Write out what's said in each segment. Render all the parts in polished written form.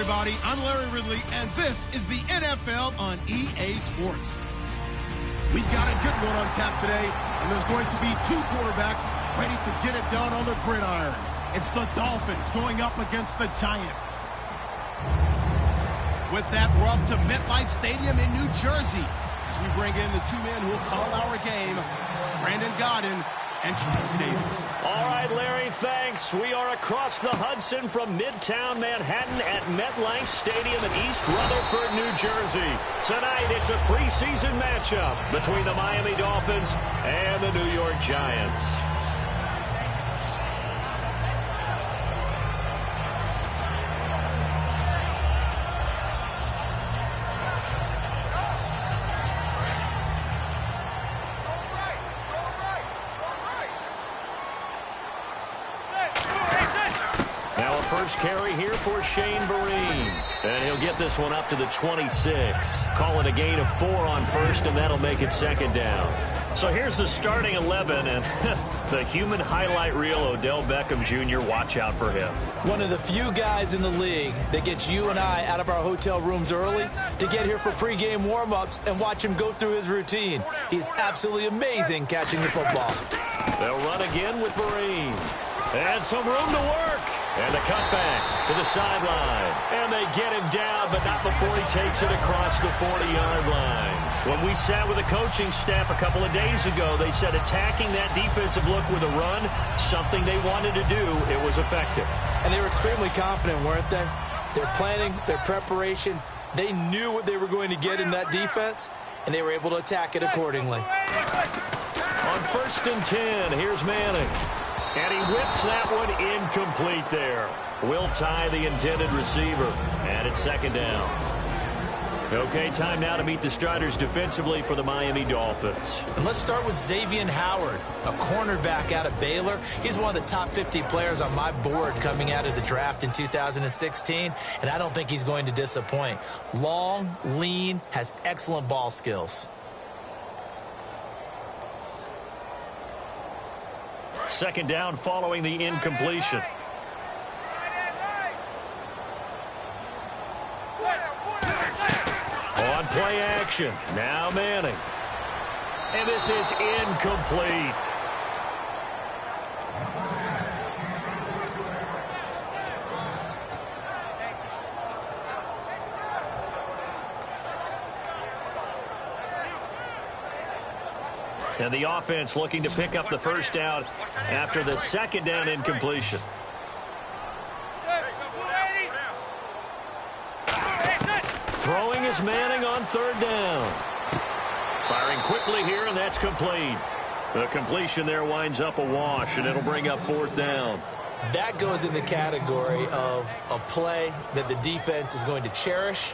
everybody. I'm Larry Ridley, and this is the NFL on EA Sports. We've got a good one on tap today, and there's going to be two quarterbacks ready to get it done on the gridiron. It's the Dolphins going up against the Giants. With that, we're off to MetLife Stadium in New Jersey as we bring in the two men who will call our game, Brandon Godden and Charles Davis. All right, Larry, thanks. We are across the Hudson from Midtown Manhattan at MetLife Stadium in East Rutherford, New Jersey. Tonight, it's a preseason matchup between the Miami Dolphins and the New York Giants. First carry here for Shane Vereen. And he'll get this one up to the 26. Call it a gain of 4 on first, and that'll make it second down. So here's the starting 11, and the human highlight reel, Odell Beckham Jr., watch out for him. One of the few guys in the league that gets you and I out of our hotel rooms early to get here for pregame warm-ups and watch him go through his routine. He's absolutely amazing catching the football. They'll run again with Vereen. And some room to work. And the cutback to the sideline. And they get him down, but not before he takes it across the 40-yard line. When we sat with the coaching staff a couple of days ago, they said attacking that defensive look with a run, something they wanted to do, it was effective. And they were extremely confident, weren't they? Their planning, their preparation, they knew what they were going to get in that defense, and they were able to attack it accordingly. On 1st and 10, here's Manning. And he whips that one incomplete there. Will tie the intended receiver. And it's second down. Okay, time now to meet the starters defensively for the Miami Dolphins. And let's start with Xavier Howard, a cornerback out of Baylor. He's one of the top 50 players on my board coming out of the draft in 2016, and I don't think he's going to disappoint. Long, lean, has excellent ball skills. Second down following the incompletion. On play action. Now Manning. And this is incomplete. And the offense looking to pick up the first down after the second down incompletion. Throwing is Manning on third down. Firing quickly here, and that's complete. The completion there winds up a wash, and it'll bring up fourth down. That goes in the category of a play that the defense is going to cherish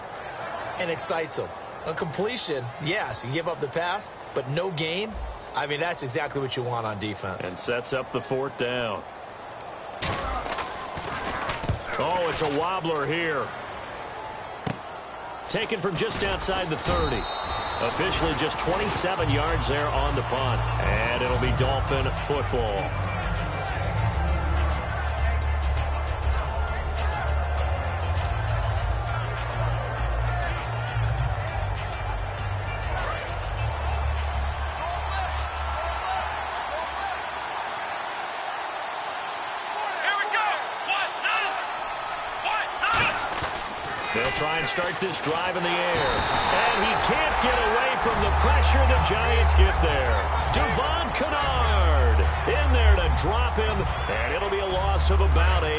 and excites them. A completion, yes, you give up the pass, but no gain. I mean, that's exactly what you want on defense. And sets up the fourth down. Oh, it's a wobbler here. Taken from just outside the 30. Officially just 27 yards there on the punt. And it'll be Dolphin football. They'll try and start this drive in the air. And he can't get away from the pressure. The Giants get there. Devon Kennard in there to drop him. And it'll be a loss of about 8.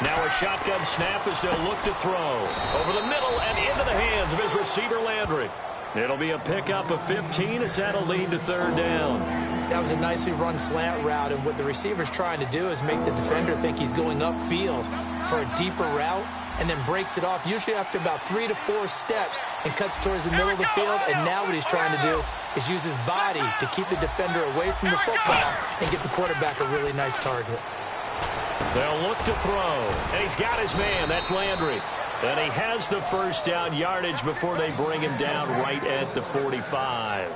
Now a shotgun snap as they'll look to throw. Over the middle and into the hands of his receiver, Landry. It'll be a pickup of 15 as that'll lead to third down. That was a nicely run slant route, and what the receiver's trying to do is make the defender think he's going upfield for a deeper route and then breaks it off, usually after about 3 to 4 steps, and cuts towards the middle of the field. And now what he's trying to do is use his body to keep the defender away from the football and get the quarterback a really nice target. They'll look to throw, and he's got his man. That's Landry. And he has the first down yardage before they bring him down right at the 45.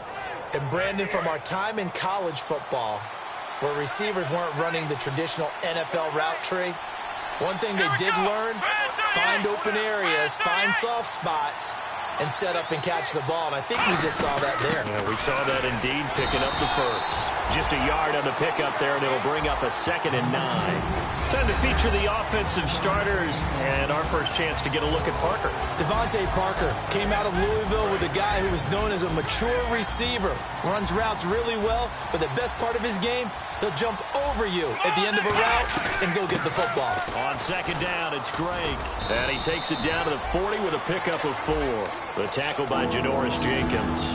And Brandon, from our time in college football, where receivers weren't running the traditional NFL route tree, one thing they did learn, find open areas, find soft spots, and set up and catch the ball. And I think we just saw that there. Yeah, we saw that indeed, picking up the first. Just a yard on the pickup there, and it'll bring up a 2nd and 9. Time to feature the offensive starters, and our first chance to get a look at Parker. Devontae Parker came out of Louisville with a guy who was known as a mature receiver. Runs routes really well, but the best part of his game, he'll jump over you at the end of a route and go get the football. On 2nd down, it's Drake. And he takes it down to the 40 with a pickup of 4. The tackle by Janoris Jenkins.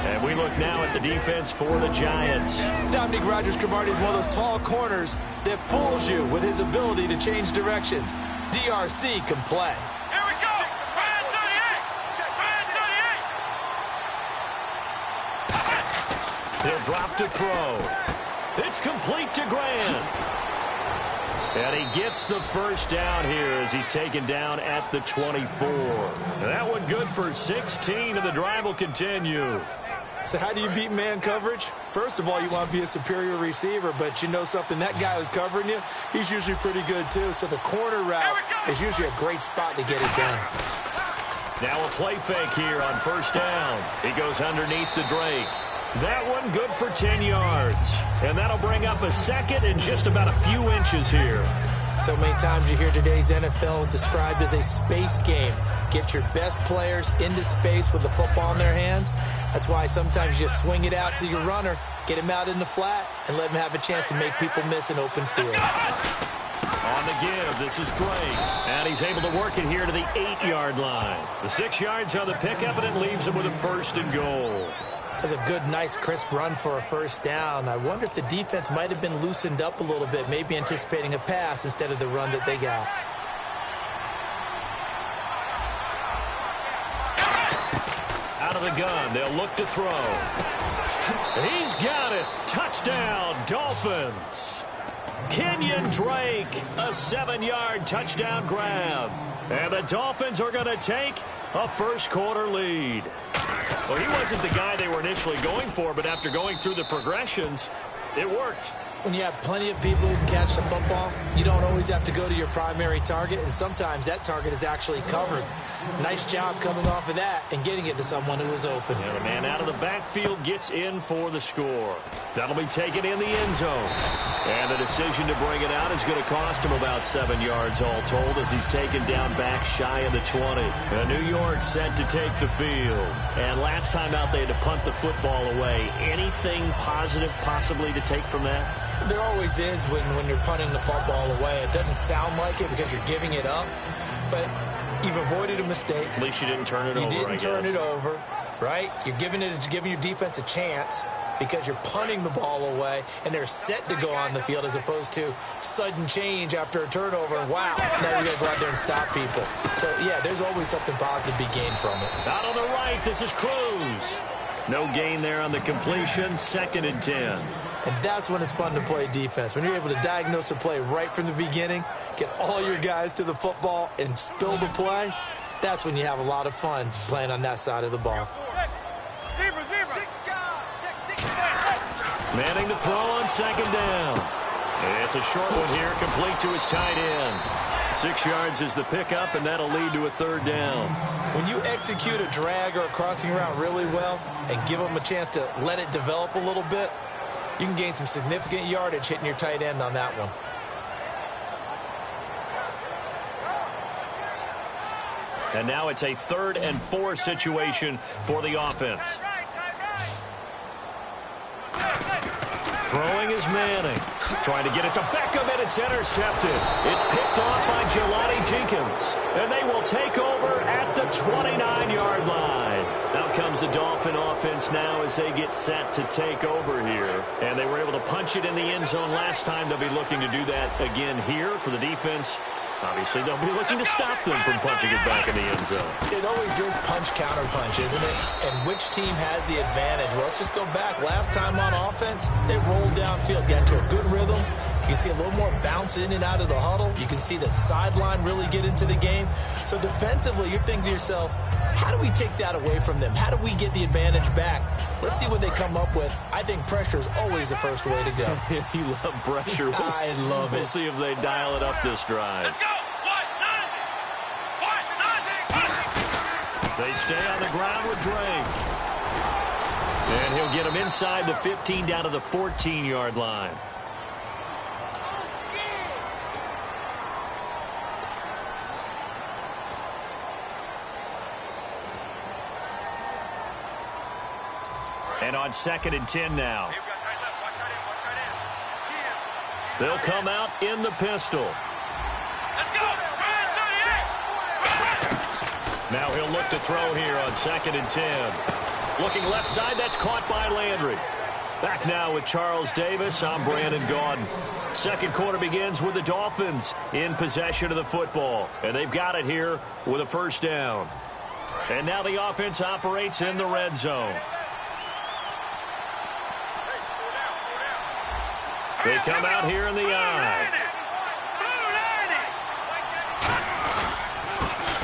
And we look now at the defense for the Giants. Dominique Rodgers-Cromartie is one of those tall corners that fools you with his ability to change directions. DRC can play. Here we go! Brand 38! He'll drop to throw. It's complete to Grant. And he gets the first down here as he's taken down at the 24. That one good for 16, and the drive will continue. So how do you beat man coverage? First of all, you want to be a superior receiver, but you know something, that guy who's covering you, he's usually pretty good too. So the corner route is usually a great spot to get it done. Now a play fake here on 1st down. He goes underneath the Drake. That one good for 10 yards. And that'll bring up a 2nd and just about a few inches here. So many times you hear today's NFL described as a space game. Get your best players into space with the football in their hands. That's why sometimes you just swing it out to your runner, get him out in the flat, and let him have a chance to make people miss an open field. On the give, this is Drake. And he's able to work it here to the 8-yard line. The 6 yards on the pickup, and it leaves him with a 1st and goal. That's a good, nice, crisp run for a 1st down. I wonder if the defense might have been loosened up a little bit, maybe anticipating a pass instead of the run that they got. Out of the gun, they'll look to throw. He's got it. Touchdown, Dolphins. Kenyon Drake, a 7-yard touchdown grab. And the Dolphins are going to take a 1st quarter lead. Well, he wasn't the guy they were initially going for, but after going through the progressions, it worked. When you have plenty of people who can catch the football, you don't always have to go to your primary target, and sometimes that target is actually covered. Nice job coming off of that and getting it to someone who was open. And the man out of the backfield gets in for the score. That'll be taken in the end zone. And the decision to bring it out is going to cost him about 7 yards all told as he's taken down back shy of the 20. And New York set to take the field. And last time out they had to punt the football away. Anything positive possibly to take from that? There always is when you're punting the football away. It doesn't sound like it because you're giving it up, but you've avoided a mistake. At least you didn't turn it over, You didn't turn it over, right? You're giving your defense a chance because you're punting the ball away, and they're set to go on the field as opposed to sudden change after a turnover. And wow, now you got to go out there and stop people. So, yeah, there's always something positive to be gained from it. Out on the right, this is Cruz. No gain there on the completion, 2nd and 10. And that's when it's fun to play defense. When you're able to diagnose a play right from the beginning, get all your guys to the football and spill the play, that's when you have a lot of fun playing on that side of the ball. Manning to throw on 2nd down. It's a short one here, complete to his tight end. 6 yards is the pickup, and that'll lead to a 3rd down. When you execute a drag or a crossing route really well and give them a chance to let it develop a little bit, you can gain some significant yardage hitting your tight end on that one. And now it's a 3rd and 4 situation for the offense. Throwing is Manning. Trying to get it to Beckham, and it's intercepted. It's picked off by Jelani Jenkins. And they will take over at the 29-yard line. Out comes the Dolphin offense now as they get set to take over here. And they were able to punch it in the end zone last time. They'll be looking to do that again here for the defense. Obviously, they'll be looking to stop them from punching it back in the end zone. It always is punch-counter-punch, isn't it? And which team has the advantage? Well, let's just go back. Last time on offense, they rolled downfield, got into a good rhythm. You can see a little more bounce in and out of the huddle. You can see the sideline really get into the game. So defensively, you're thinking to yourself, how do we take that away from them? How do we get the advantage back? Let's see what they come up with. I think pressure is always the first way to go. You love pressure. I love it. We'll see if they dial it up this drive. Let's go. They stay on the ground with Drake. And he'll get him inside the 15 down to the 14-yard line. And on 2nd and 10 now. They'll come out in the pistol. Let's go. Now he'll look to throw here on 2nd and 10. Looking left side, that's caught by Landry. Back now with Charles Davis. I'm Brandon Gaudin. Second quarter begins with the Dolphins in possession of the football. And they've got it here with a first down. And now the offense operates in the red zone. They come out here in the eye.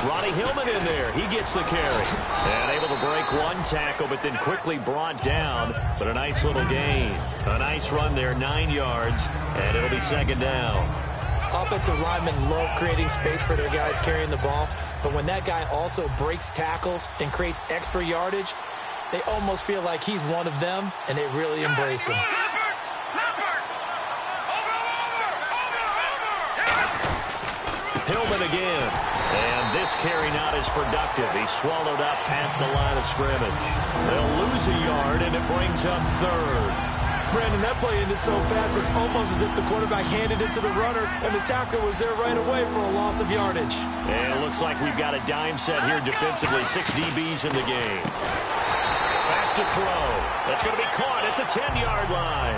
Ronnie Hillman in there. He gets the carry. And able to break one tackle, but then quickly brought down. But a nice little gain. A nice run there, 9 yards. And it'll be second down. Offensive linemen love creating space for their guys carrying the ball. But when that guy also breaks tackles and creates extra yardage, they almost feel like he's one of them, and they really embrace him. Hillman again. And this carry not as productive. He's swallowed up at the line of scrimmage. They'll lose a yard, and it brings up third. Brandon, that play ended so fast, it's almost as if the quarterback handed it to the runner, and the tackler was there right away for a loss of yardage. And it looks like we've got a dime set here defensively. 6 DBs in the game. Back to throw. That's going to be caught at the 10-yard line.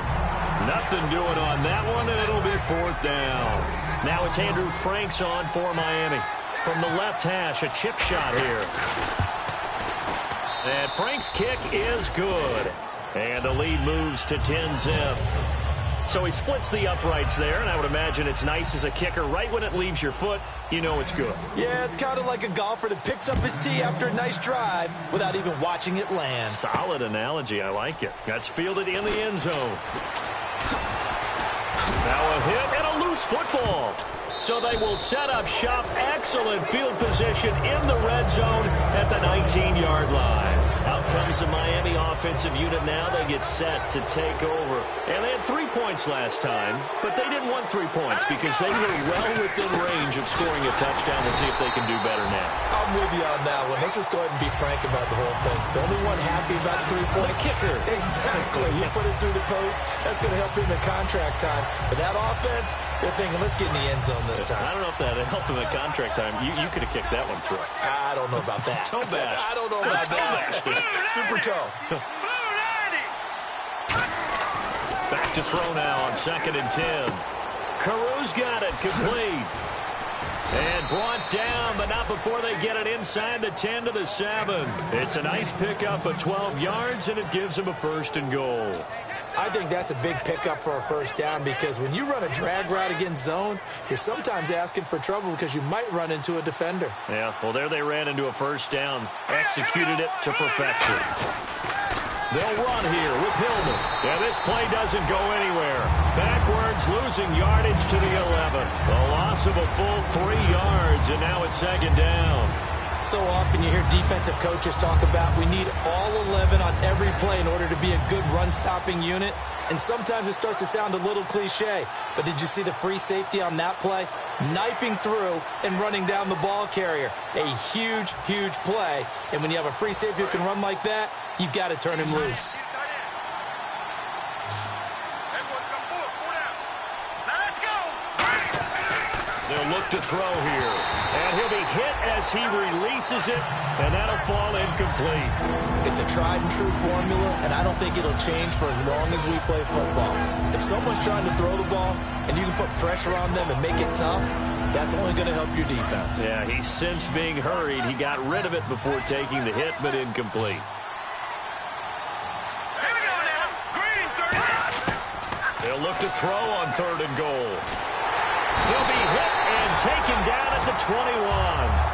Nothing doing on that one, and it'll be fourth down. Now it's Andrew Franks on for Miami. From the left hash, a chip shot here. And Frank's kick is good. And the lead moves to 10-zip. So he splits the uprights there, and I would imagine it's nice as a kicker. Right when it leaves your foot, you know it's good. Yeah, it's kind of like a golfer that picks up his tee after a nice drive without even watching it land. Solid analogy. I like it. That's fielded in the end zone. Now a hit and a loose football. So they will set up shop. Excellent field position in the red zone at the 19-yard line. Out comes the Miami offensive unit now. They get set to take over. And they had 3 points last time, but they didn't want 3 points because they were well within range of scoring a touchdown. We'll see if they can do better now. I'm with you on that one. Let's just go ahead and be frank about the whole thing. The only one happy about the 3-point kicker. Exactly. You put it through the post. That's going to help him in contract time. But that offense, they're thinking, let's get in the end zone this time. I don't know if that helped him at contract time. You could have kicked that one through. I don't know about that. Toe bash. I don't know about that. Super toe. Back to throw now on 2nd and 10. Caru's got it complete. And brought down, but not before they get it inside the 10 to the 7. It's a nice pickup of 12 yards, and it gives them a 1st and goal. I think that's a big pickup for a first down because when you run a drag route against zone, you're sometimes asking for trouble because you might run into a defender. Yeah, well, there they ran into a first down. Executed it to perfection. They'll run here with Hillman. And this play doesn't go anywhere. Backwards, losing yardage to the 11. A loss of a full 3 yards, and now it's 2nd down. So often you hear defensive coaches talk about we need all 11 on every play in order to be a good run-stopping unit. And sometimes it starts to sound a little cliche. But did you see the free safety on that play? Knifing through and running down the ball carrier. A huge, huge play. And when you have a free safety who can run like that, you've got to turn him loose. They'll look to throw here. And he'll be hit as he releases it, and that'll fall incomplete. It's a tried-and-true formula, and I don't think it'll change for as long as we play football. If someone's trying to throw the ball and you can put pressure on them and make it tough, that's only going to help your defense. Yeah, he's since being hurried. He got rid of it before taking the hit, but incomplete. They'll look to throw on 3rd and goal. He'll be hit and taken down at the 21.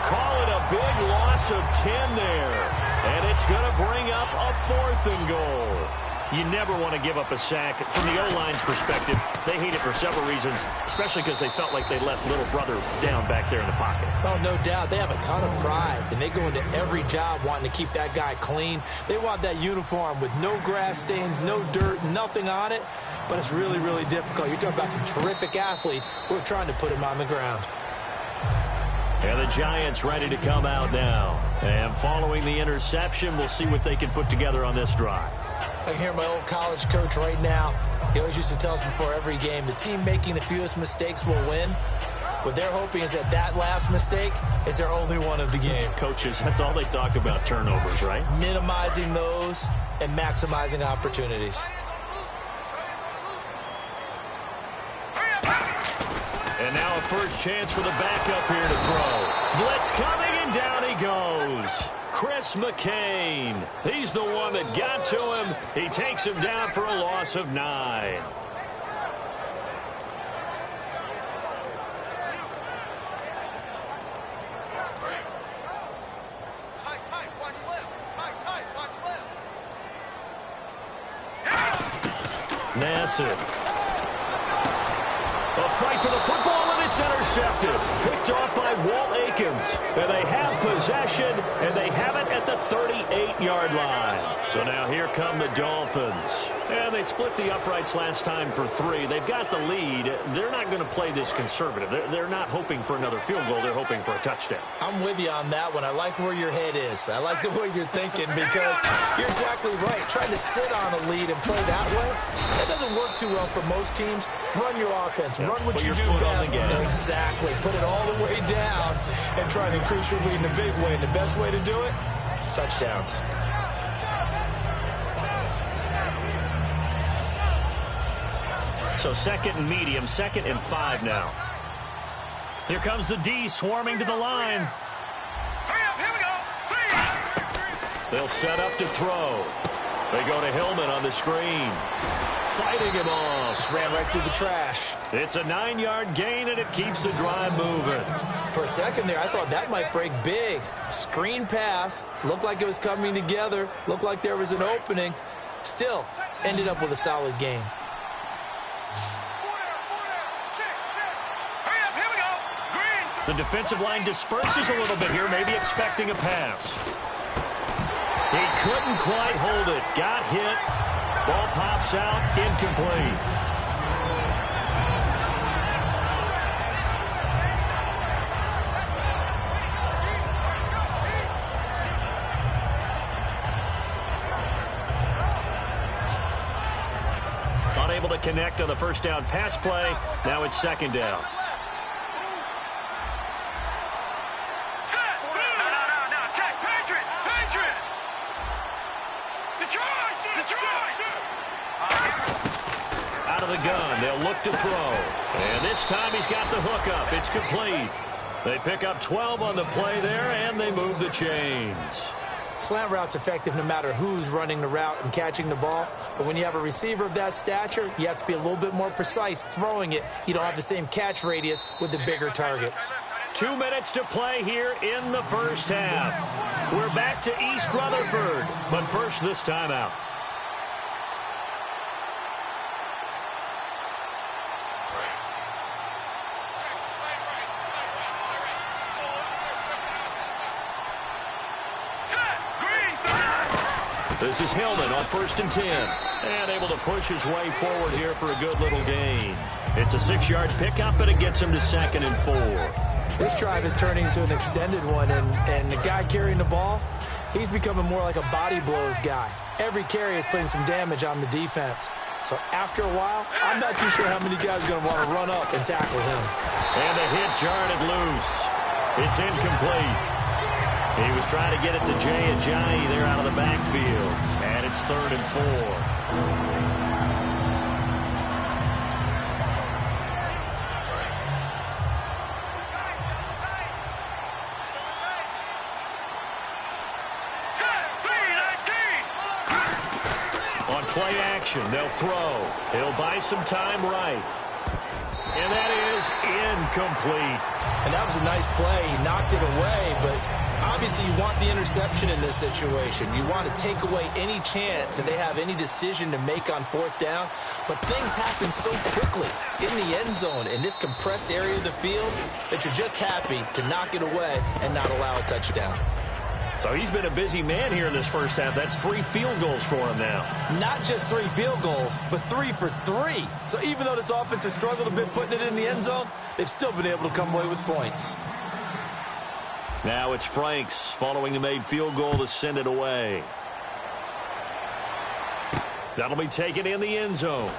Call it a big loss of 10 there. And it's going to bring up a 4th and goal. You never want to give up a sack. From the O-line's perspective, they hate it for several reasons, especially because they felt like they left little brother down back there in the pocket. Oh, no doubt. They have a ton of pride, and they go into every job wanting to keep that guy clean. They want that uniform with no grass stains, no dirt, nothing on it, but it's really, really difficult. You're talking about some terrific athletes who are trying to put him on the ground. And the Giants ready to come out now. And following the interception, we'll see what they can put together on this drive. I can hear my old college coach right now. He always used to tell us before every game, the team making the fewest mistakes will win. What they're hoping is that last mistake is their only one of the game. Coaches, that's all they talk about, turnovers, right? Minimizing those and maximizing opportunities. And now a first chance for the backup here to throw. Blitz coming, and down he goes. Chris McCain. He's the one that got to him. He takes him down for a loss of 9. Nassib. A fight for the football, and it's intercepted. Picked off by Walt Aikens. And they have possession, and they have it at the 38-yard line. So now here come the Dolphins. And they split the uprights last time for 3. They've got the lead. They're not going to play this conservative. They're not hoping for another field goal. They're hoping for a touchdown. I'm with you on that one. I like where your head is. I like the way you're thinking because you're exactly right. Trying to sit on a lead and play that way, that doesn't work too well for most teams. Run your offense. Run what you do best. Exactly. Put it all the way down and try to increase your lead in a big way. And the best way to do it, touchdowns. So 2nd and medium, 2nd and 5 now. Here comes the D swarming to the line. Hurry up, here we go. 3. They'll set up to throw. They go to Hillman on the screen. Fighting him off. Just ran right through the trash. It's a 9-yard gain, and it keeps the drive moving. For a second there, I thought that might break big. Screen pass. Looked like it was coming together. Looked like there was an opening. Still, ended up with a solid gain. The defensive line disperses a little bit here, maybe expecting a pass. He couldn't quite hold it. Got hit. Ball pops out, incomplete. Unable to connect on the first down pass play. Now it's 2nd down. Out of the gun, they'll look to throw. And this time he's got the hook up. It's complete. They pick up 12 on the play there, and they move the chains. Slant route's effective no matter who's running the route and catching the ball. But when you have a receiver of that stature, you have to be a little bit more precise throwing it. You don't have the same catch radius with the bigger targets. 2 minutes to play here in the first half. We're back to East Rutherford. But first, this timeout. This is Hillman on 1st and 10. And able to push his way forward here for a good little gain. It's a 6-yard pickup, and it gets him to 2nd and 4. This drive is turning into an extended one, and the guy carrying the ball, he's becoming more like a body blows guy. Every carry is putting some damage on the defense. So after a while, I'm not too sure how many guys are going to want to run up and tackle him. And the hit jarred it loose. It's incomplete. He was trying to get it to Jay Ajayi there out of the backfield. And it's 3rd and 4. play action. They'll throw. He'll buy some time right. And that is incomplete. And that was a nice play. He knocked it away, but obviously you want the interception in this situation. You want to take away any chance that they have any decision to make on fourth down. But things happen so quickly in the end zone in this compressed area of the field that you're just happy to knock it away and not allow a touchdown. So he's been a busy man here in this first half. That's 3 field goals for him now. Not just 3 field goals, but 3 for 3. So even though this offense has struggled a bit putting it in the end zone, they've still been able to come away with points. Now it's Franks following the made field goal to send it away. That'll be taken in the end zone.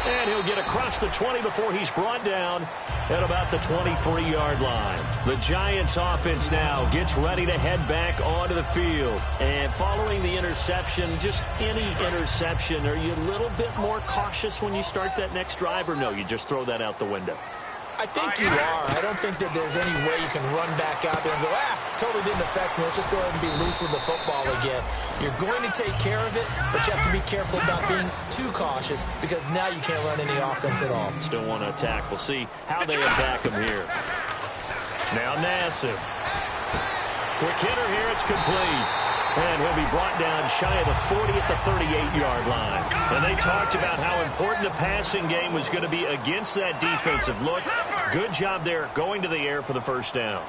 And he'll get across the 20 before he's brought down at about the 23-yard line. The Giants offense now gets ready to head back onto the field. And following the interception, just any interception, are you a little bit more cautious when you start that next drive, or no, you just throw that out the window? I think you are. I don't think that there's any way you can run back out there and go, totally didn't affect me. Let's just go ahead and be loose with the football again. You're going to take care of it, but you have to be careful about being too cautious because now you can't run any offense at all. Still want to attack. We'll see how they attack him here. Now Nassib. Quick hitter here. It's complete. And he'll be brought down shy of the 40 at the 38-yard line. And they talked about how important the passing game was going to be against that defensive look. Good job there going to the air for the first down.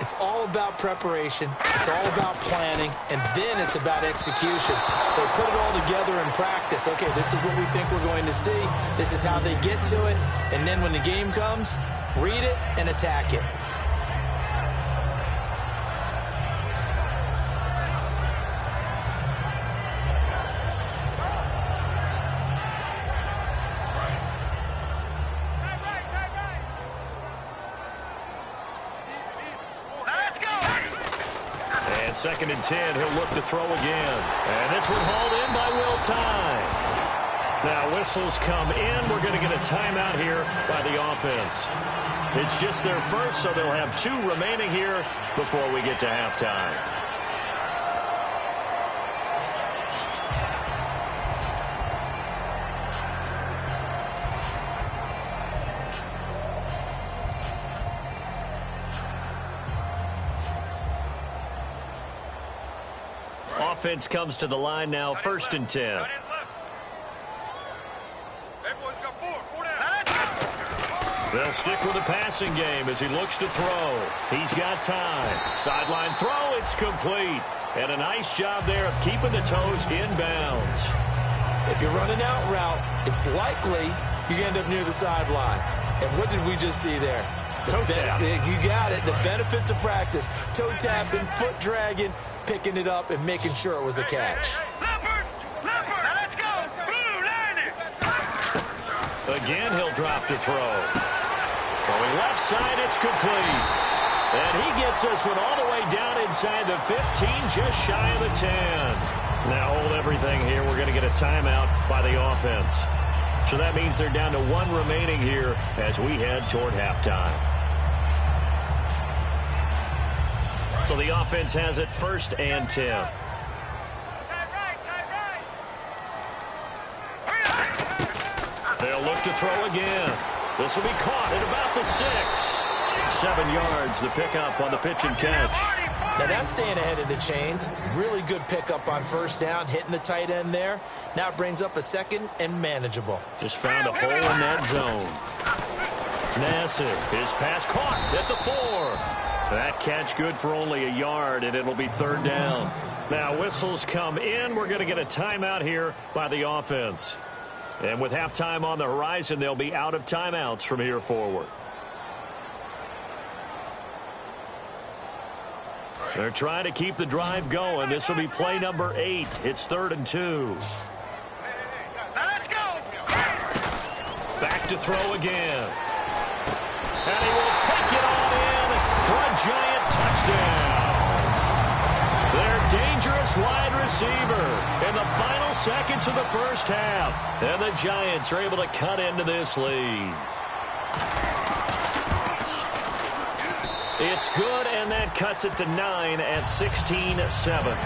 It's all about preparation. It's all about planning. And then it's about execution. So put it all together in practice. Okay, this is what we think we're going to see. This is how they get to it. And then when the game comes, read it and attack it. Second and 10, he'll look to throw again. And this one hauled in by Will Tye. Now whistles come in. We're going to get a timeout here by the offense. It's just their first, so they'll have 2 remaining here before we get to halftime. Offense comes to the line now, first and 10. They'll stick with the passing game as he looks to throw. He's got time. Sideline throw, it's complete. And a nice job there of keeping the toes inbounds. If you're running out route, it's likely you end up near the sideline. And what did we just see there? Toe tap. You got it. The benefits of practice. Toe tapping, foot dragging, picking it up and making sure it was a catch. Let's go. Blue line it. Again, he'll drop to throw. Throwing left side, it's complete. And he gets this one all the way down inside the 15, just shy of the 10. Now hold everything here. We're going to get a timeout by the offense. So that means they're down to 1 remaining here as we head toward halftime. So the offense has it first and 10. They'll look to throw again. This will be caught at about the 6. 7 yards, the pickup on the pitch and catch. Now that's staying ahead of the chains. Really good pickup on first down, hitting the tight end there. Now it brings up a second and manageable. Just found a hole in that zone. Nassib, his pass caught at the 4. That catch good for only a yard, and it'll be third down. Now whistles come in. We're going to get a timeout here by the offense. And with halftime on the horizon, they'll be out of timeouts from here forward. They're trying to keep the drive going. This will be play number 8. It's 3rd and 2. Let's go. Back to throw again. And he will take it all in for a giant touchdown. Their dangerous wide receiver in the final seconds of the first half. And the Giants are able to cut into this lead. It's good, and that cuts it to 9 at 16-7.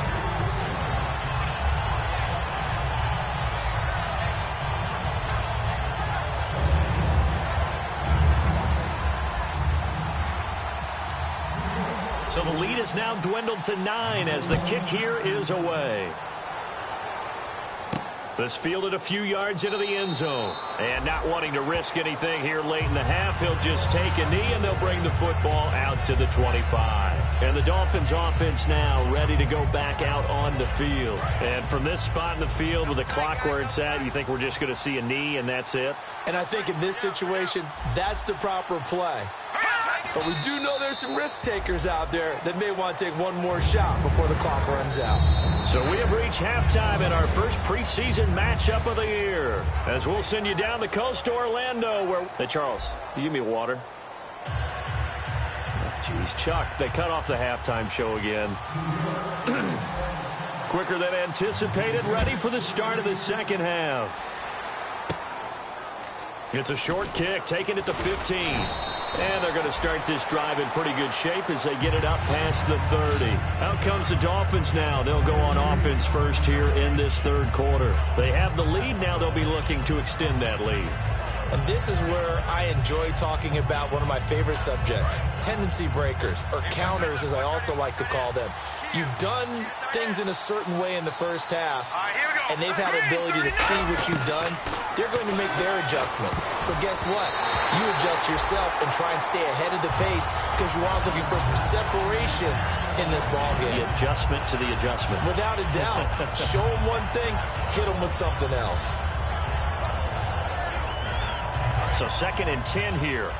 So the lead is now dwindled to 9 as the kick here is away. This fielded a few yards into the end zone. And not wanting to risk anything here late in the half, he'll just take a knee and they'll bring the football out to the 25. And the Dolphins offense now ready to go back out on the field. And from this spot in the field with the clock where it's at, you think we're just going to see a knee and that's it? And I think in this situation, that's the proper play. But we do know there's some risk takers out there that may want to take one more shot before the clock runs out. So we have reached halftime in our first preseason matchup of the year. As we'll send you down the coast to Orlando where... Hey, Charles, you give me water? Jeez, Chuck, they cut off the halftime show again. Quicker than anticipated, ready for the start of the second half. It's a short kick, taking it to 15. And they're going to start this drive in pretty good shape as they get it up past the 30. Out comes the Dolphins now. They'll go on offense first here in this third quarter. They have the lead. Now they'll be looking to extend that lead. And this is where I enjoy talking about one of my favorite subjects, tendency breakers, or counters as I also like to call them. You've done things in a certain way in the first half, and they've had an ability to see what you've done. They're going to make their adjustments. So guess what? You adjust yourself and try and stay ahead of the pace because you are looking for some separation in this ballgame. The adjustment to the adjustment. Without a doubt. Show them one thing, hit them with something else. So 2nd and 10 here.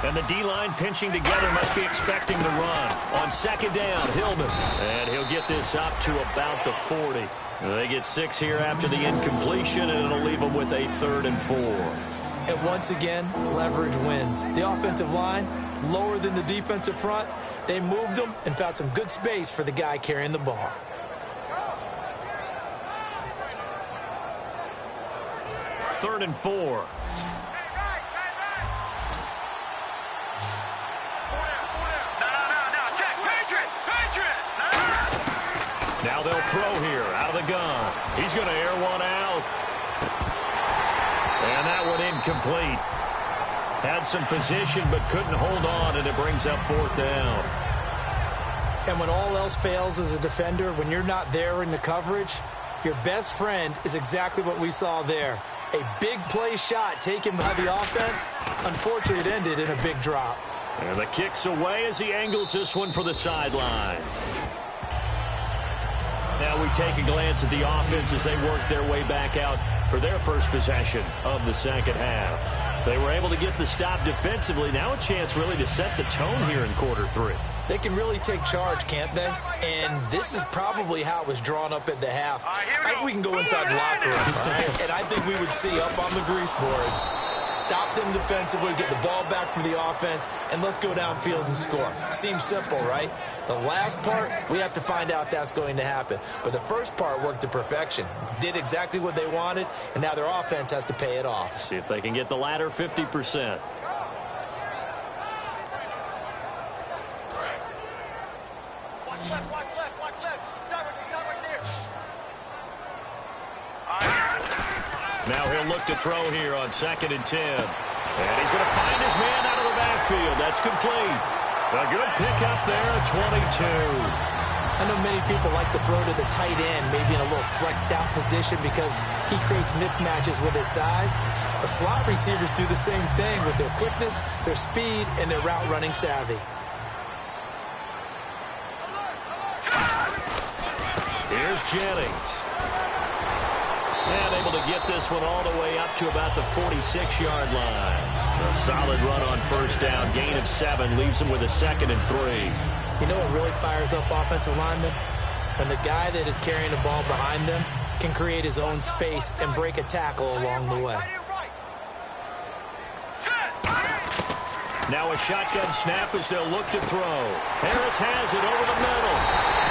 And the D-line pinching together must be expecting the run. On 2nd down, Hillman. And he'll get this up to about the 40. They get 6 here after the incompletion, and it'll leave them with a 3rd and 4. And once again, leverage wins. The offensive line, lower than the defensive front. They moved them and found some good space for the guy carrying the ball. Third and 4. Now they'll throw here out of the gun. He's going to air one out. And that one incomplete. Had some position but couldn't hold on, and it brings up 4th down. And when all else fails as a defender, when you're not there in the coverage, your best friend is exactly what we saw there. A big play shot taken by the offense. Unfortunately, it ended in a big drop. And the kick's away as he angles this one for the sideline. Now we take a glance at the offense as they work their way back out for their first possession of the second half. They were able to get the stop defensively. Now a chance really to set the tone here in quarter 3. They can really take charge, can't they? And this is probably how it was drawn up at the half. I think we can go inside the locker room, right? And I think we would see up on the grease boards, stop them defensively, get the ball back for the offense, and let's go downfield and score. Seems simple, right? The last part, we have to find out that's going to happen. But the first part worked to perfection. Did exactly what they wanted, and now their offense has to pay it off. See if they can get the latter 50%. Watch left. Stop right there. Now he'll look to throw here on 2nd and 10. And he's going to find his man out of the backfield. That's complete. A good pickup there at 22. I know many people like to throw to the tight end, maybe in a little flexed out position because he creates mismatches with his size. The slot receivers do the same thing with their quickness, their speed, and their route running savvy. Here's Jennings. And able to get this one all the way up to about the 46-yard line. A solid run on first down. Gain of 7 leaves them with a 2nd and 3. You know what really fires up offensive linemen? When the guy that is carrying the ball behind them can create his own space and break a tackle along the way. Now a shotgun snap as they'll look to throw. Harris has it over the middle.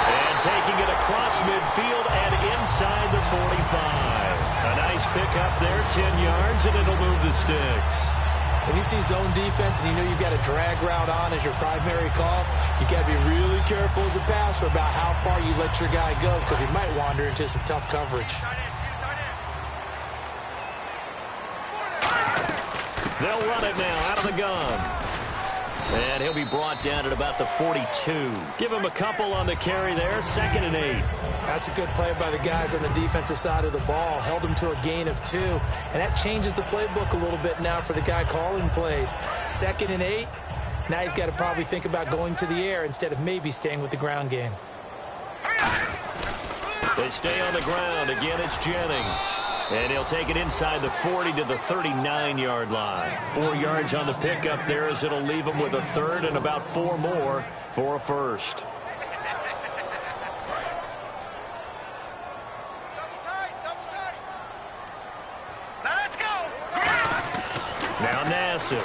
And taking it across midfield and inside the 45. A nice pickup there, 10 yards, and it'll move the sticks. If you see zone defense and you know you've got a drag route on as your primary call, you got to be really careful as a passer about how far you let your guy go because he might wander into some tough coverage. They'll run it now out of the gun. And he'll be brought down at about the 42. Give him a couple on the carry there, 2nd and 8. That's a good play by the guys on the defensive side of the ball. Held him to a gain of 2. And that changes the playbook a little bit now for the guy calling plays. 2nd and 8. Now he's got to probably think about going to the air instead of maybe staying with the ground game. They stay on the ground. Again, it's Jennings. And he'll take it inside the 40 to the 39-yard line. 4 yards on the pickup there as it'll leave him with a 3rd and about 4 more for a 1st. Let's go. Now Nassib.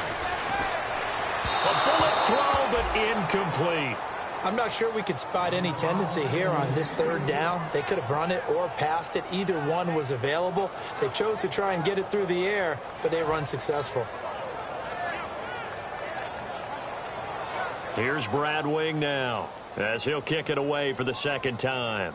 A bullet throw, but incomplete. I'm not sure we could spot any tendency here on this 3rd down. They could have run it or passed it. Either one was available. They chose to try and get it through the air, but they were unsuccessful. Here's Brad Wing now as he'll kick it away for the 2nd time.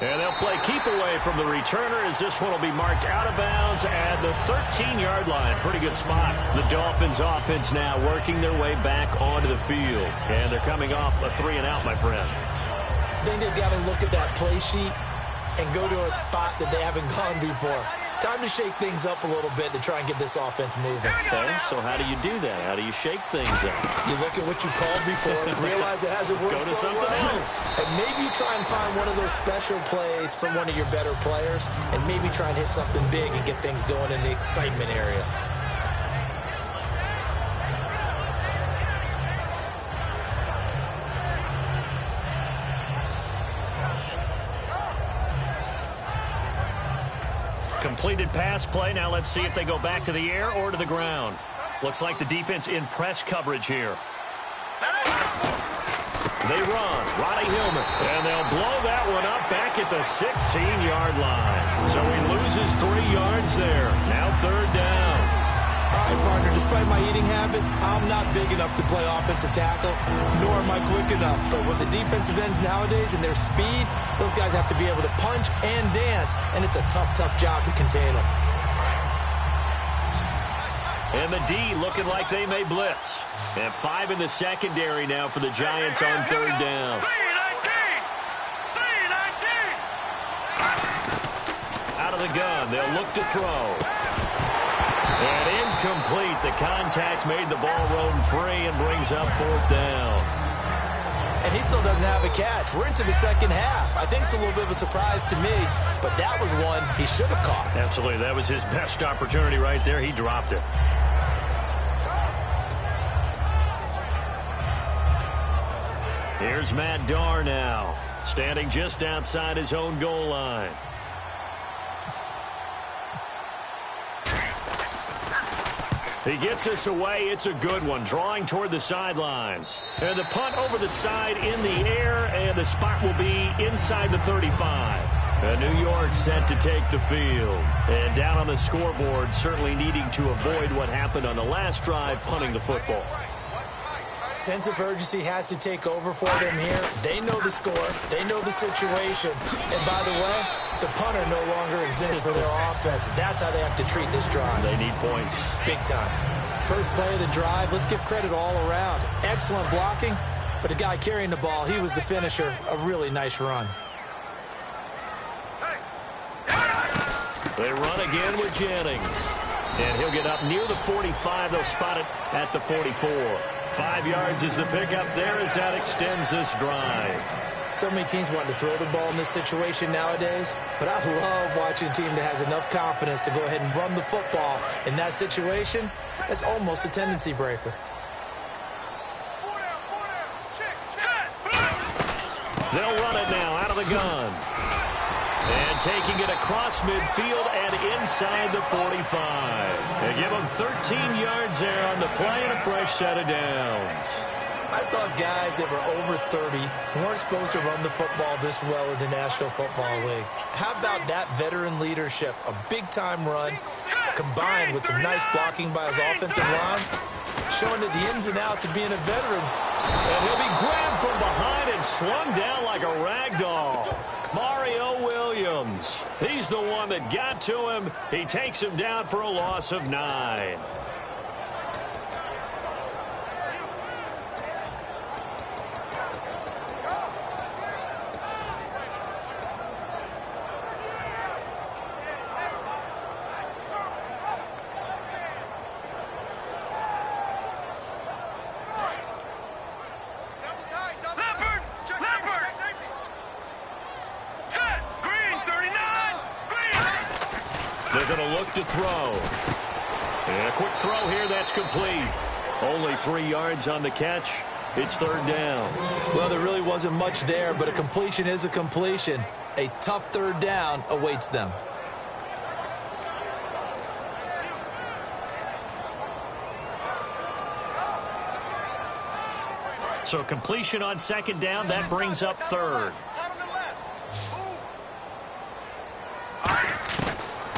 And they'll play keep away from the returner as this one will be marked out of bounds at the 13-yard line. Pretty good spot. The Dolphins offense now working their way back onto the field. And they're coming off a 3-and-out, my friend. I think they've got to look at that play sheet and go to a spot that they haven't gone before. Time to shake things up a little bit to try and get this offense moving. Okay, so how do you do that? How do you shake things up? You look at what you called before, realize it hasn't worked. Go to something else. And maybe you try and find one of those special plays from one of your better players, and maybe try and hit something big and get things going in the excitement area. Completed pass play. Now let's see if they go back to the air or to the ground. Looks like the defense in press coverage here. They run. Roddy Hillman. And they'll blow that one up back at the 16-yard line. So he loses 3 yards there. Now 3rd down. All right, partner, despite my eating habits, I'm not big enough to play offensive tackle, nor am I quick enough. But with the defensive ends nowadays and their speed, those guys have to be able to punch and dance, and it's a tough, tough job to contain them. And the D looking like they may blitz. And 5 in the secondary now for the Giants on 3rd down. 3-19. Out of the gun, they'll look to throw. And incomplete. The contact made the ball roam free and brings up 4th down. And he still doesn't have a catch. We're into the 2nd half. I think it's a little bit of a surprise to me, but that was one he should have caught. Absolutely. That was his best opportunity right there. He dropped it. Here's Matt Darr now, standing just outside his own goal line. He gets this away. It's a good one. Drawing toward the sidelines. And the punt over the side in the air, and the spot will be inside the 35. And New York set to take the field. And down on the scoreboard, certainly needing to avoid what happened on the last drive, punting the football. Sense of urgency has to take over for them here. They know the score. They know the situation. And by the way, the punter no longer exists for their offense. That's how they have to treat this drive. They need points. Big time. First play of the drive, let's give credit all around. Excellent blocking, but the guy carrying the ball, he was the finisher. A really nice run. They run again with Jennings. And he'll get up near the 45. They'll spot it at the 44. 5 yards is the pickup there as that extends this drive. So many teams want to throw the ball in this situation nowadays, but I love watching a team that has enough confidence to go ahead and run the football. In that situation, that's almost a tendency breaker. They'll run it now out of the gun. And taking it across midfield and inside the 45. They give them 13 yards there on the play and a fresh set of downs. I thought guys that were over 30 weren't supposed to run the football this well in the National Football League. How about that veteran leadership? A big-time run combined with some nice blocking by his offensive line. showing that the ins and outs of being a veteran. And he'll be grabbed from behind and slung down like a rag doll. Mario Williams. He's the one that got to him. He takes him down for a loss of 9. They're going to look to throw. And a quick throw here, that's complete. Only 3 yards on the catch. It's 3rd down. Well, there really wasn't much there, but a completion is a completion. A tough 3rd down awaits them. So completion on 2nd down, that brings up 3rd.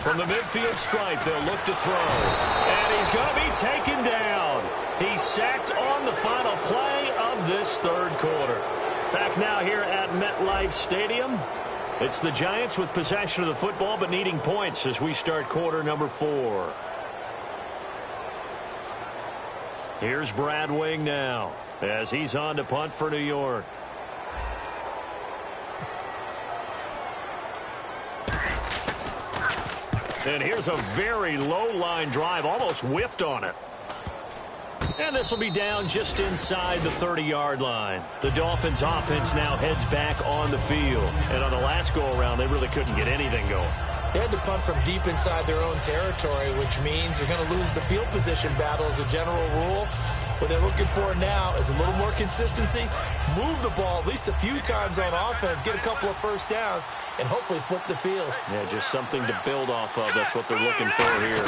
From the midfield stripe, they'll look to throw. And he's going to be taken down. He's sacked on the final play of this 3rd quarter. Back now here at MetLife Stadium. It's the Giants with possession of the football but needing points as we start quarter number 4. Here's Brad Wing now as he's on to punt for New York. And here's a very low line drive, almost whiffed on it. And this will be down just inside the 30-yard line. The Dolphins offense now heads back on the field. And on the last go-around, they really couldn't get anything going. They had to punt from deep inside their own territory, which means you're going to lose the field position battle as a general rule. What they're looking for now is a little more consistency, move the ball at least a few times on offense, get a couple of first downs, and hopefully flip the field. Yeah, just something to build off of. That's what they're looking for here.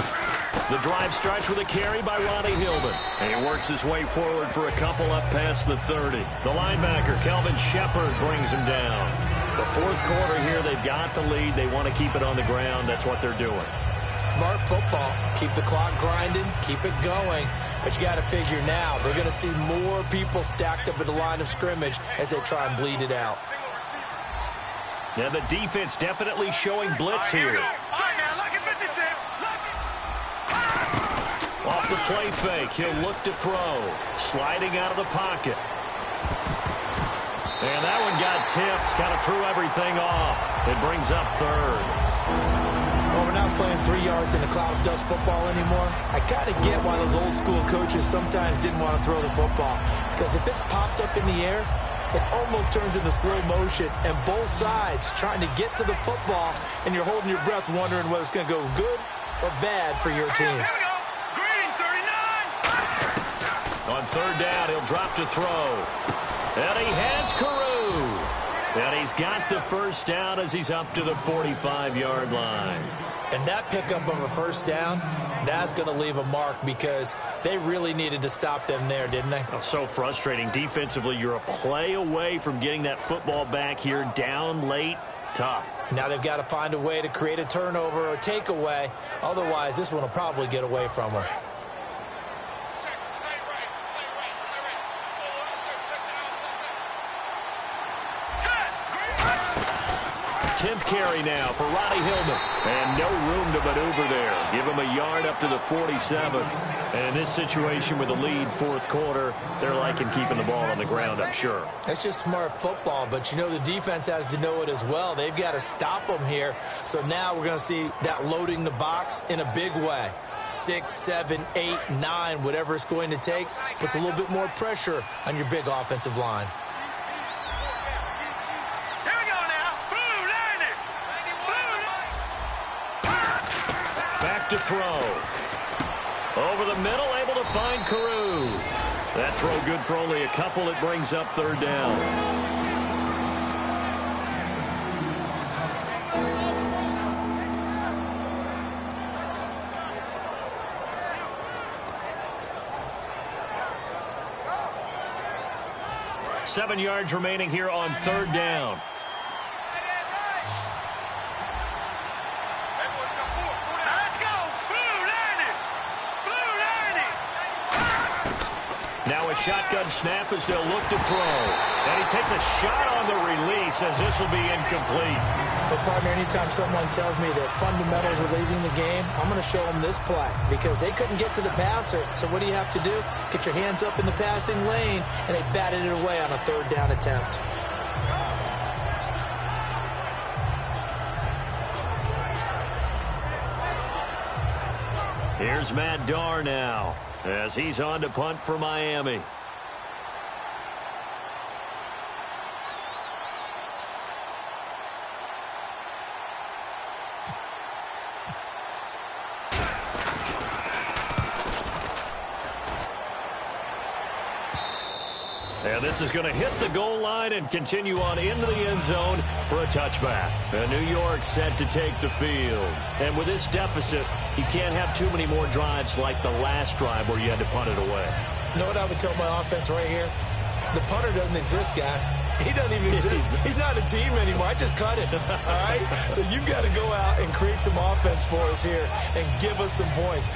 The drive starts with a carry by Ronnie Hillman. And he works his way forward for a couple up past the 30. The linebacker, Kelvin Shepard, brings him down. The 4th quarter here, they've got the lead. They want to keep it on the ground. That's what they're doing. Smart football. Keep the clock grinding. Keep it going. But you got to figure now, they're going to see more people stacked up at the line of scrimmage as they try and bleed it out. Yeah, the defense definitely showing blitz here. Off the play fake, he'll look to throw. Sliding out of the pocket. And that one got tipped, kind of threw everything off. It brings up 3rd. Well, we're not playing 3 yards in a cloud of dust football anymore. I kind of get why those old school coaches sometimes didn't want to throw the football. Because if it's popped up in the air, it almost turns into slow motion. And both sides trying to get to the football, and you're holding your breath wondering whether it's going to go good or bad for your team. Green 39. On 3rd down, he'll drop to throw. And he has Carew. And he's got the first down as he's up to the 45-yard line. And that pickup of a first down, that's going to leave a mark because they really needed to stop them there, didn't they? Oh, so frustrating. Defensively, you're a play away from getting that football back here down late. Tough. Now they've got to find a way to create a turnover or takeaway. Otherwise, this one will probably get away from them. 10th carry now for Ronnie Hillman. And no room to maneuver there. Give him a yard up to the 47. And in this situation with a lead 4th quarter, they're liking keeping the ball on the ground, I'm sure. That's just smart football, but you know the defense has to know it as well. They've got to stop them here. So now we're going to see that loading the box in a big way. 6, 7, 8, 9, whatever it's going to take, puts a little bit more pressure on your big offensive line. Back to throw. Over the middle, able to find Carew. That throw good for only a couple. It brings up 3rd down. Seven yards remaining here on 3rd down. shotgun snap as they'll look to throw. And he takes a shot on the release as this will be incomplete. But, partner, anytime someone tells me that fundamentals are leaving the game, I'm going to show them this play because they couldn't get to the passer. So what do you have to do? Get your hands up in the passing lane, and they batted it away on a third down attempt. Here's Matt Darr now as he's on to punt for Miami. And this is going to hit the goal line and continue on into the end zone for a touchback. And New York set to take the field. And with this deficit, you can't have too many more drives like the last drive where you had to punt it away. You know what I would tell my offense right here? The punter doesn't exist, guys. He doesn't even exist. He's not a team anymore. I just cut it, all right? So you've got to go out and create some offense for us here and give us some points.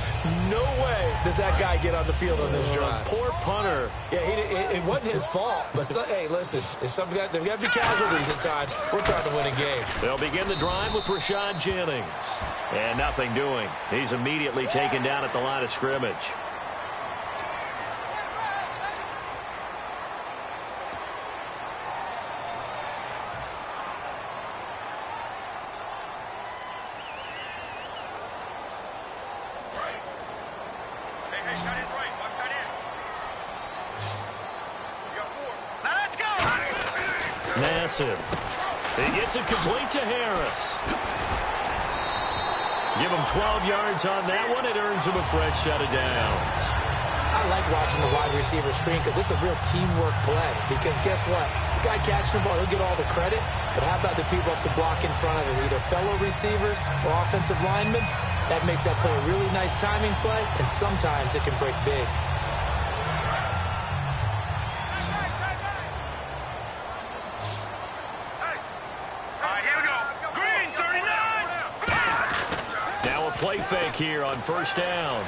No way does that guy get on the field on this drive. Poor punter. Yeah, it wasn't his fault. But, hey, listen, there's got to be casualties at times. We're trying to win a game. They'll begin the drive with Rashad Jennings. And nothing doing. He's immediately taken down at the line of scrimmage. Massive. He gets it complete to Harris. Give him 12 yards on that one. It earns him a fresh set of downs. I like watching the wide receiver screen because it's a real teamwork play. Because guess what? The guy catching the ball, he'll get all the credit. But how about the people up to block in front of him, either fellow receivers or offensive linemen? That makes that play a really nice timing play, and sometimes it can break big. Play fake here on first down.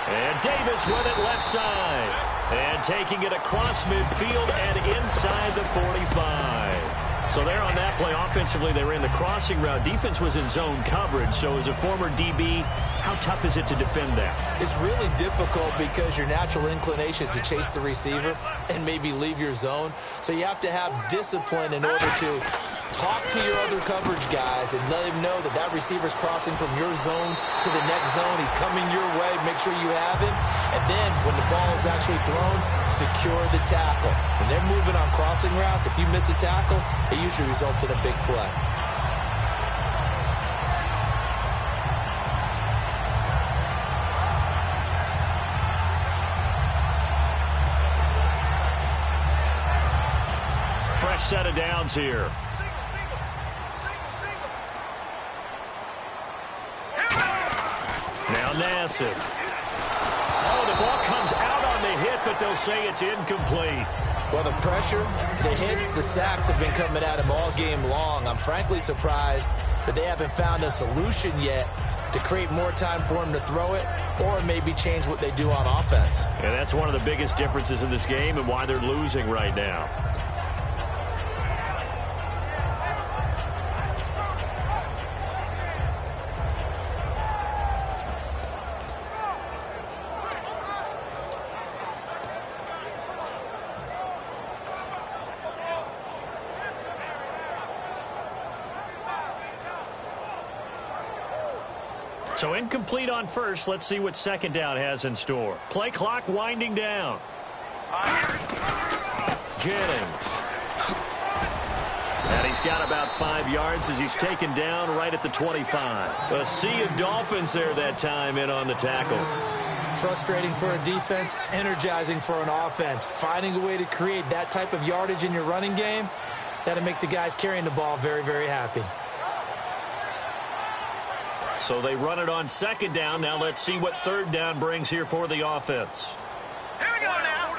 And Davis with it left side. And taking it across midfield and inside the 45. So there on that play, offensively, they ran the crossing route. Defense was in zone coverage. So as a former DB, how tough is it to defend that? It's really difficult because your natural inclination is to chase the receiver and maybe leave your zone. So you have to have discipline in order to talk to your other coverage guys and let him know that that receiver's crossing from your zone to the next zone. He's coming your way. Make sure you have him. And then when the ball is actually thrown, secure the tackle. When they're moving on crossing routes, if you miss a tackle, it usually results in a big play. Fresh set of downs here. Now Nassib. Oh, the ball comes out on the hit, but they'll say it's incomplete. Well, the pressure, the hits, the sacks have been coming at him all game long. I'm frankly surprised that they haven't found a solution yet to create more time for him to throw it or maybe change what they do on offense. And that's one of the biggest differences in this game and why they're losing right now. So incomplete on first. Let's see what second down has in store. Play clock winding down. Jennings. And he's got about 5 yards as he's taken down right at the 25. A sea of Dolphins there that time in on the tackle. Frustrating for a defense, energizing for an offense. Finding a way to create that type of yardage in your running game, that'll make the guys carrying the ball very, very happy. So they run it on second down. Now let's see what third down brings here for the offense. Here we go now.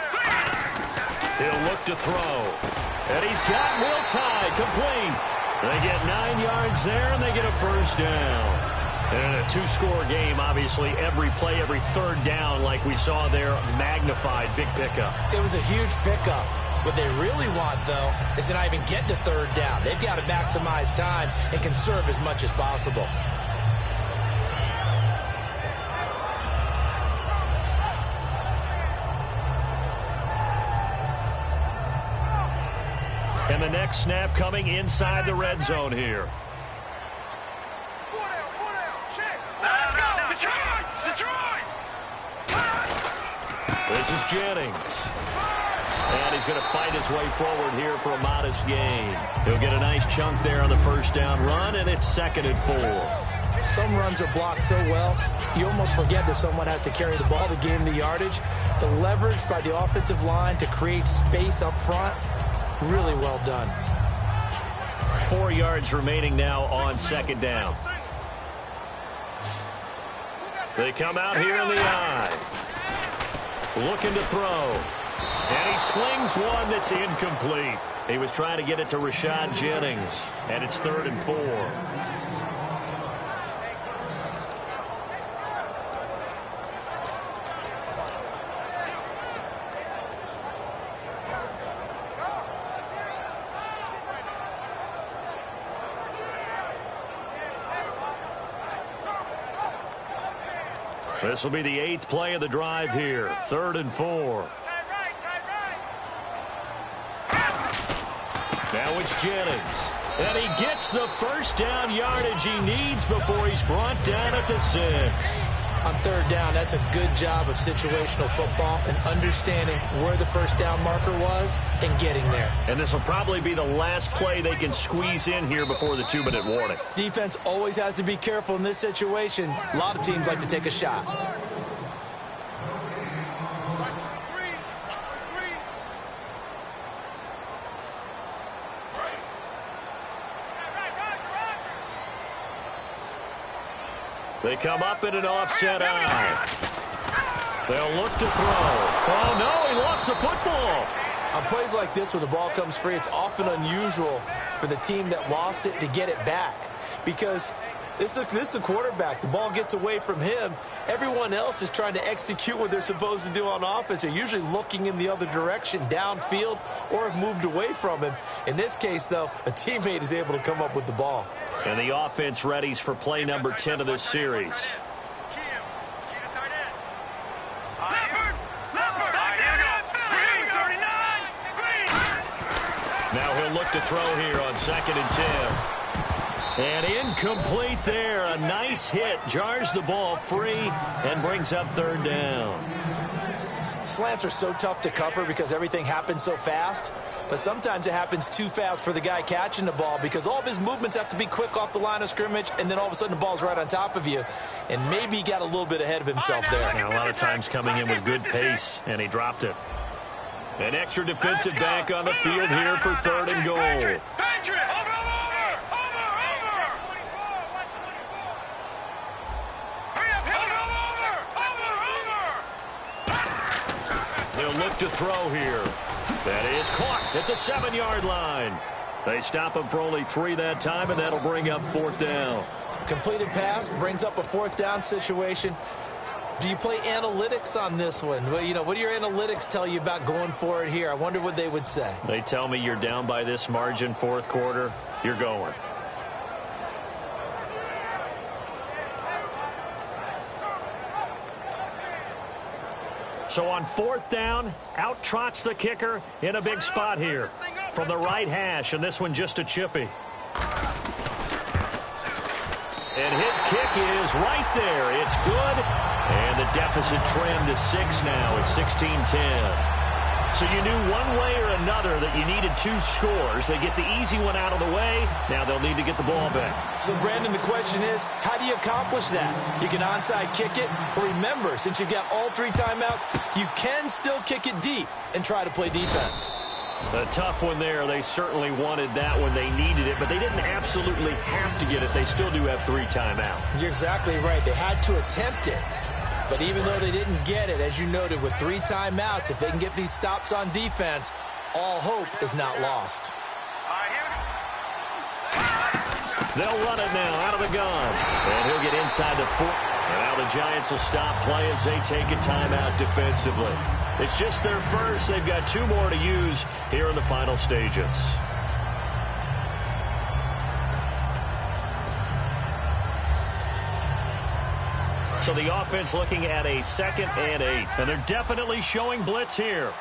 He'll look to throw. And he's got Will Tye complete. They get 9 yards there, and they get a first down. And in a two-score game, obviously, every play, every third down, like we saw there, magnified. Big pickup. It was a huge pickup. What they really want, though, is to not even get to third down. They've got to maximize time and conserve as much as possible. And the next snap coming inside the red zone here. Let's go, Detroit! Detroit! This is Jennings. And he's going to fight his way forward here for a modest gain. He'll get a nice chunk there on the first down run, and it's 2nd and 4. Some runs are blocked so well, you almost forget that someone has to carry the ball to gain the yardage. The leverage by the offensive line to create space up front, really well done. 4 yards remaining now on 2nd down. They come out here in the eye. Looking to throw. And he slings one that's incomplete. He was trying to get it to Rashad Jennings. And it's 3rd and 4. This will be the 8th play of the drive here. 3rd and 4. Now it's Jennings. And he gets the first down yardage he needs before he's brought down at the 6. On 3rd down, that's a good job of situational football and understanding where the first down marker was and getting there. And this will probably be the last play they can squeeze in here before the 2-minute warning. Defense always has to be careful in this situation. A lot of teams like to take a shot. They come up in an offset eye. They'll look to throw. Oh, no, he lost the football. On plays like this where the ball comes free, it's often unusual for the team that lost it to get it back. Because this is the quarterback. The ball gets away from him. Everyone else is trying to execute what they're supposed to do on offense. They're usually looking in the other direction, downfield, or have moved away from him. In this case, though, a teammate is able to come up with the ball. And the offense readies for play number 10 of this series. Now he'll look to throw here on 2nd and 10. And incomplete there. A nice hit. Jars the ball free and brings up 3rd down. Slants are so tough to cover because everything happens so fast. But sometimes it happens too fast for the guy catching the ball because all of his movements have to be quick off the line of scrimmage, and then all of a sudden the ball's right on top of you. And maybe he got a little bit ahead of himself there. Now, a lot of times coming in with good pace, and he dropped it. An extra defensive back on the field here for 3rd and goal. Patriot, over. They'll look to throw here. That is caught at the 7-yard line. They stop him for only 3 that time, and that'll bring up 4th down. Completed pass brings up a 4th down situation. Do you play analytics on this one? Well, you know, what do your analytics tell you about going for it here? I wonder what they would say. They tell me you're down by this margin 4th quarter, you're going. So on 4th down, out trots the kicker in a big spot here from the right hash, and this one just a chippy. And his kick is right there. It's good, and the deficit trimmed to 6 now. It's 16-10. So you knew one way or another that you needed 2 scores. They get the easy one out of the way. Now they'll need to get the ball back. So, Brandon, the question is, how do you accomplish that? You can onside kick it, or remember, since you've got all 3 timeouts, you can still kick it deep and try to play defense. A tough one there. They certainly wanted that when they needed it, but they didn't absolutely have to get it. They still do have 3 timeouts. You're exactly right. They had to attempt it. But even though they didn't get it, as you noted, with 3 timeouts, if they can get these stops on defense, all hope is not lost. They'll run it now out of the gun. And he'll get inside the 4. And now the Giants will stop play as they take a timeout defensively. It's just their first. They've got 2 more to use here in the final stages. So the offense looking at a 2nd and 8. And they're definitely showing blitz here.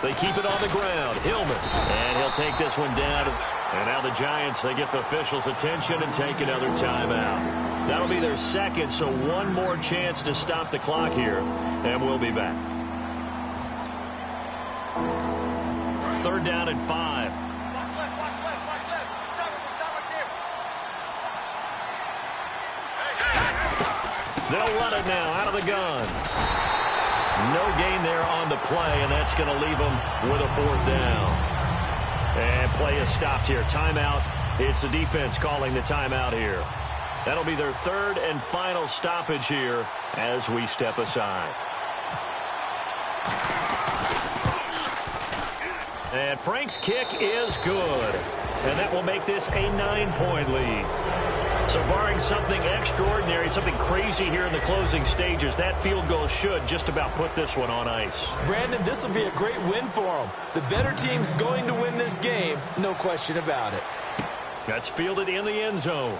They keep it on the ground. Hillman. And he'll take this one down. And now the Giants, they get the officials' attention and take another timeout. That'll be their 2nd, so 1 more chance to stop the clock here. And we'll be back. 3rd down and 5. Watch left. Stop right there. They'll run it now out of the gun. No gain there on the play, and that's going to leave them with a 4th down. And play is stopped here. Timeout. It's the defense calling the timeout here. That'll be their 3rd and final stoppage here as we step aside. And Frank's kick is good. And that will make this a 9-point lead. So barring something extraordinary, something crazy here in the closing stages, that field goal should just about put this one on ice. Brandon, this will be a great win for them. The better team's going to win this game, no question about it. That's fielded in the end zone.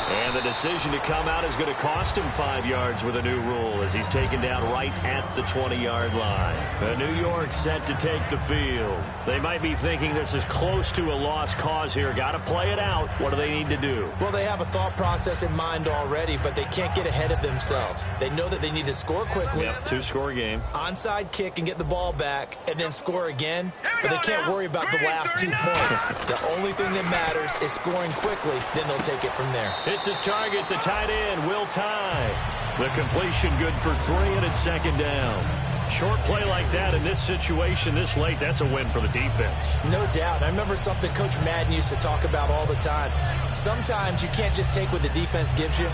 And the decision to come out is going to cost him 5 yards with a new rule as he's taken down right at the 20-yard line. New York set to take the field. They might be thinking this is close to a lost cause here. Got to play it out. What do they need to do? Well, they have a thought process in mind already, but they can't get ahead of themselves. They know that they need to score quickly. Yep, 2-score game. Onside kick and get the ball back and then score again. But they can't worry about the last 2 points. The only thing that matters is scoring quickly. Then they'll take it from there. It's his target, the tight end, Will Tye. The completion good for 3, and it's 2nd down. Short play like that in this situation this late, that's a win for the defense. No doubt. I remember something Coach Madden used to talk about all the time. Sometimes you can't just take what the defense gives you.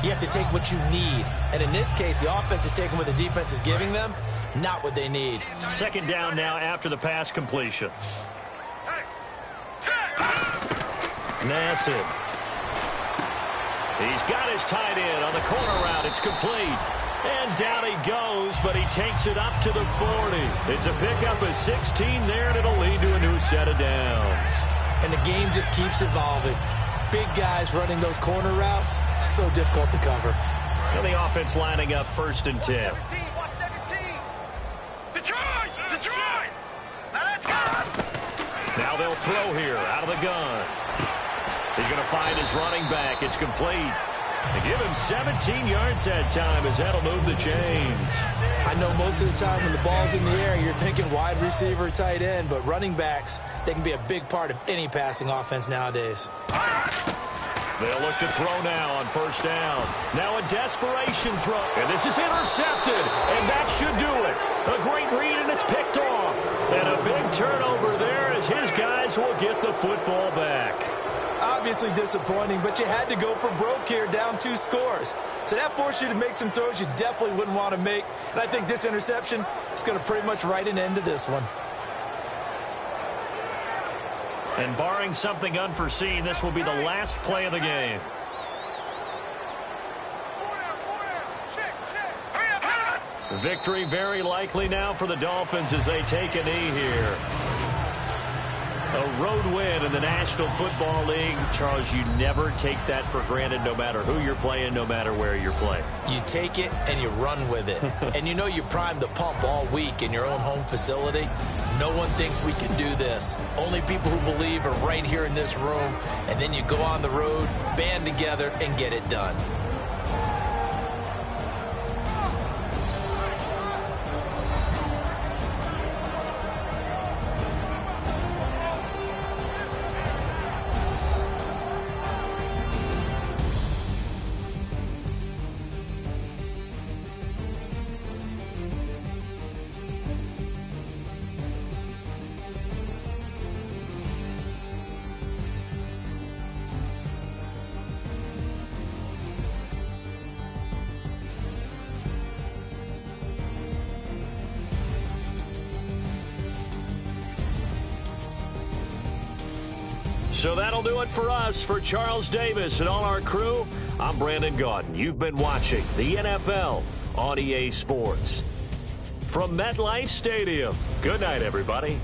You have to take what you need. And in this case, the offense is taking what the defense is giving them, not what they need. 2nd down now after the pass completion. Nassib. He's got his tight end on the corner route. It's complete. And down he goes, but he takes it up to the 40. It's a pickup of 16 there, and it'll lead to a new set of downs. And the game just keeps evolving. Big guys running those corner routes, so difficult to cover. And the offense lining up 1st and 10. Detroit! Now let's go! Now they'll throw here out of the gun. He's going to find his running back. It's complete. They give him 17 yards that time as that'll move the chains. I know most of the time when the ball's in the air, you're thinking wide receiver, tight end, but running backs, they can be a big part of any passing offense nowadays. They'll look to throw now on 1st down. Now a desperation throw. And this is intercepted. And that should do it. A great read, and it's picked off. And a big turnover there as his guys will get the football back. Obviously disappointing, but you had to go for broke here, down 2 scores. So that forced you to make some throws you definitely wouldn't want to make. And I think this interception is going to pretty much write an end to this one. And barring something unforeseen, this will be the last play of the game. Victory very likely now for the Dolphins as they take a knee here. A road win in the National Football League. Charles, you never take that for granted no matter who you're playing, no matter where you're playing. You take it and you run with it. And you know you primed the pump all week in your own home facility. No one thinks we can do this. Only people who believe are right here in this room. And then you go on the road, band together, and get it done. So that'll do it for us. For Charles Davis and all our crew, I'm Brandon Gaudin. You've been watching the NFL on EA Sports. From MetLife Stadium, good night, everybody.